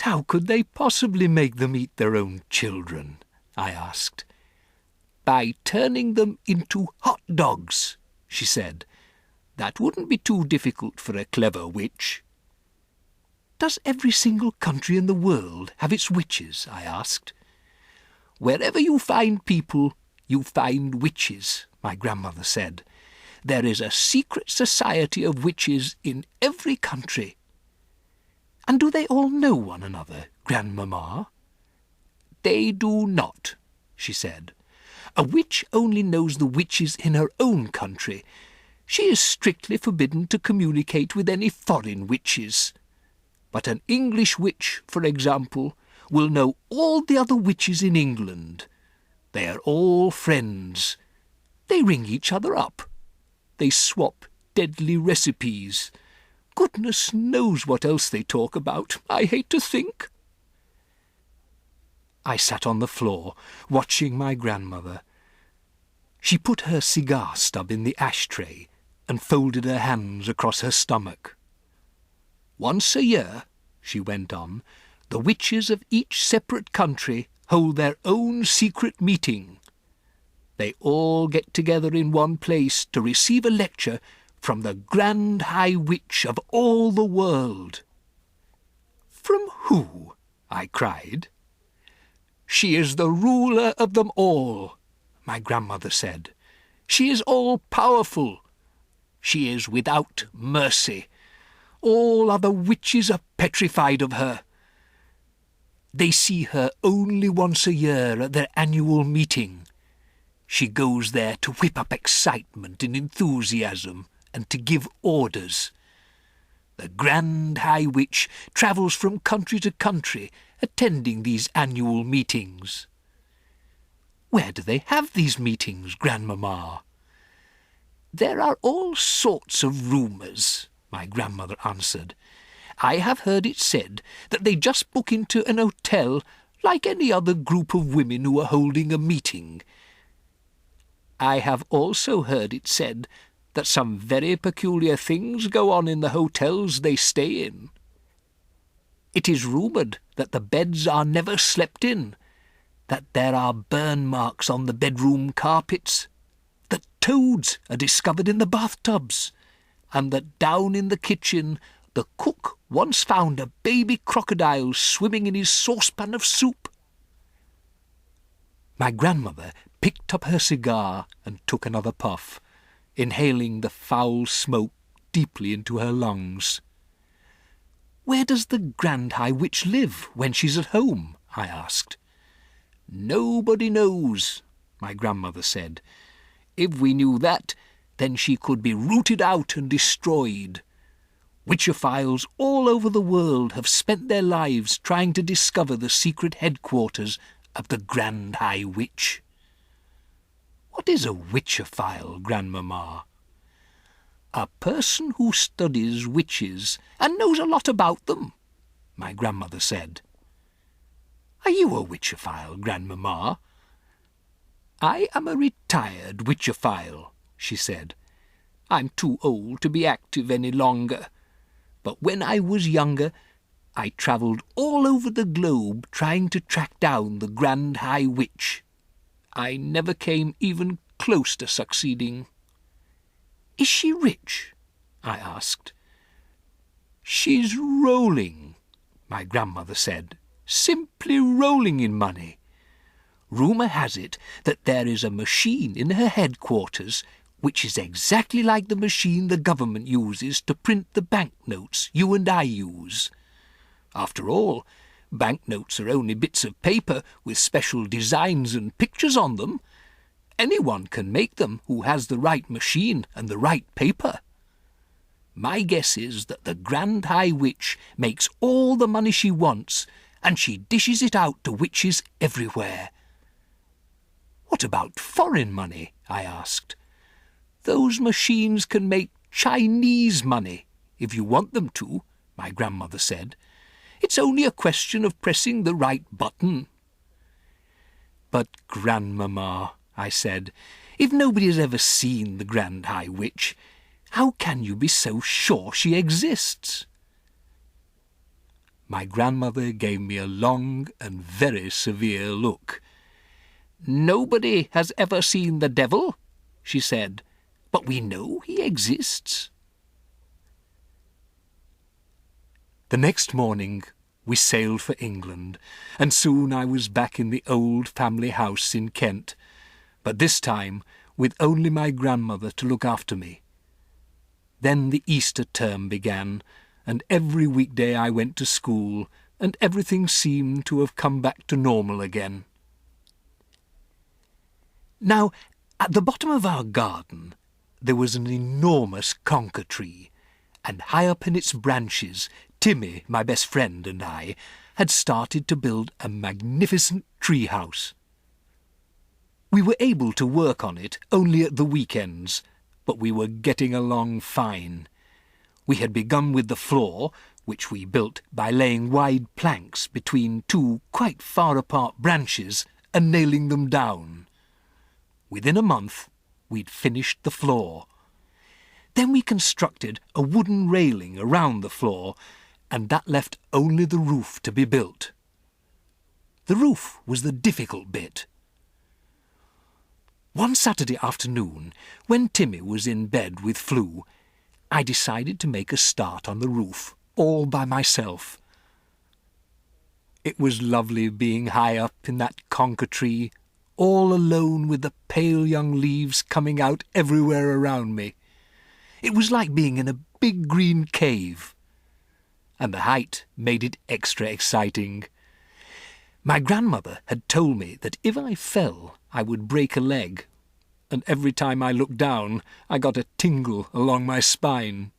how could they possibly make them eat their own children? I asked. By turning them into hot dogs, she said. That wouldn't be too difficult for a clever witch. Does every single country in the world have its witches? I asked. Wherever you find people, you find witches, my grandmother said. There is a secret society of witches in every country. And do they all know one another, Grandmamma? They do not, she said. A witch only knows the witches in her own country. She is strictly forbidden to communicate with any foreign witches. But an English witch, for example, will know all the other witches in England. They are all friends. They ring each other up. They swap deadly recipes. Goodness knows what else they talk about. I hate to think. I sat on the floor, watching my grandmother. She put her cigar stub in the ashtray and folded her hands across her stomach. Once a year, she went on, the witches of each separate country hold their own secret meeting. They all get together in one place to receive a lecture from the Grand High Witch of all the world. From who? I cried. She is the ruler of them all, my grandmother said. She is all-powerful. She is without mercy. All other witches are petrified of her. They see her only once a year at their annual meeting. She goes there to whip up excitement and enthusiasm and to give orders. The Grand High Witch travels from country to country, attending these annual meetings. Where do they have these meetings, Grandmamma? There are all sorts of rumours, my grandmother answered. I have heard it said that they just book into an hotel like any other group of women who are holding a meeting. I have also heard it said that some very peculiar things go on in the hotels they stay in. It is rumoured that the beds are never slept in, that there are burn marks on the bedroom carpets, that toads are discovered in the bathtubs, and that down in the kitchen the cook once found a baby crocodile swimming in his saucepan of soup. My grandmother picked up her cigar and took another puff, inhaling the foul smoke deeply into her lungs. Where does the Grand High Witch live when she's at home? I asked. Nobody knows, my grandmother said. If we knew that, then she could be rooted out and destroyed. Witchophiles all over the world have spent their lives trying to discover the secret headquarters of the Grand High Witch. What is a witchophile, Grandmamma? A person who studies witches and knows a lot about them, my grandmother said. Are you a witchophile, Grandmamma? I am a retired witchophile, she said. I'm too old to be active any longer. But when I was younger, I travelled all over the globe trying to track down the Grand High Witch. I never came even close to succeeding. Is she rich? I asked. She's rolling, my grandmother said, simply rolling in money. Rumour has it that there is a machine in her headquarters which is exactly like the machine the government uses to print the banknotes you and I use. After all, banknotes are only bits of paper with special designs and pictures on them. Anyone can make them who has the right machine and the right paper. My guess is that the Grand High Witch makes all the money she wants, and she dishes it out to witches everywhere. What about foreign money? I asked. Those machines can make Chinese money, if you want them to, my grandmother said. It's only a question of pressing the right button. But, Grandmamma, I said, if nobody has ever seen the Grand High Witch, how can you be so sure she exists? My grandmother gave me a long and very severe look. "Nobody has ever seen the devil," she said, "but we know he exists." The next morning we sailed for England, and soon I was back in the old family house in Kent, but this time with only my grandmother to look after me. Then the Easter term began, and every weekday I went to school, and everything seemed to have come back to normal again. Now, at the bottom of our garden there was an enormous conker tree, and high up in its branches Timmy, my best friend, and I had started to build a magnificent tree house. We were able to work on it only at the weekends, but we were getting along fine. We had begun with the floor, which we built by laying wide planks between two quite far apart branches and nailing them down. Within a month we'd finished the floor. Then we constructed a wooden railing around the floor, and that left only the roof to be built. The roof was the difficult bit. One Saturday afternoon, when Timmy was in bed with flu, I decided to make a start on the roof, all by myself. It was lovely being high up in that conker tree, all alone with the pale young leaves coming out everywhere around me. It was like being in a big green cave, and the height made it extra exciting. My grandmother had told me that if I fell, I would break a leg, and every time I looked down, I got a tingle along my spine.